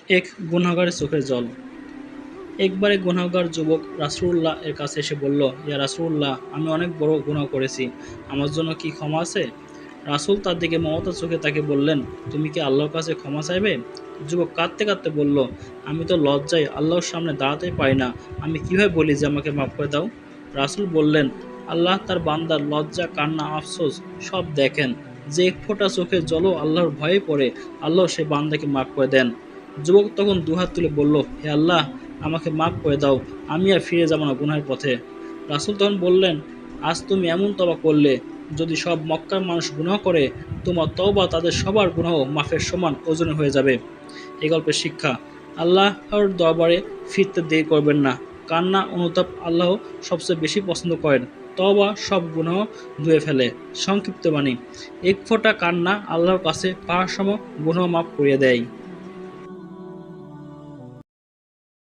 এক গুনাহগারের চোখের জল। একবার এক গুনাহগার যুবক রাসূলুল্লাহ এর কাছে এসে বলল, ইয়া রাসূলুল্লাহ, আমি অনেক বড় গুনাহ করেছি, আমার জন্য কি ক্ষমা আছে? রাসূল তার দিকে মমতার চোখে তাকিয়ে বললেন, তুমি কি আল্লাহর কাছে ক্ষমা চাইবে? যুবক কাঁদতে কাঁদতে বলল, আমি তো লজ্জায় আল্লাহর সামনে দাঁড়াতেই পারি না, আমি কিভাবে বলি যে আমাকে মাফ করে দাও? রাসূল বললেন, আল্লাহ তার বান্দার লজ্জা, কান্না, আফসোস সব দেখেন। যে এক ফোঁটা চোখের জলও আল্লাহর ভয়ে পড়ে, আল্লাহ সে বান্দাকে মাফ করে দেন। যুবক তখন দুহাত তুলে বলল, হে আল্লাহ, আমাকে মাফ করে দাও, আমি আর ফিরে যাব না গুনাহের পথে। রাসূল তখন বললেন, আজ তুমি এমন তওবা করলে, যদি সব মক্কার মানুষ গুনাহ করে, তোমার তওবা তাদের সবার গুনাহ মাফের সমান ওজনে হয়ে যাবে। এই গল্পের শিক্ষা, আল্লাহর দরবারে ফিরতে দেরি করবেন না। কান্না, অনুতাপ আল্লাহ সবচেয়ে বেশি পছন্দ করেন। তওবা সব গুনাহ ধুয়ে ফেলে। সংক্ষিপ্ত বাণী, এক ফোঁটা কান্না আল্লাহর কাছে পাহাড় সম গুনাহ মাফ করিয়ে দেয়।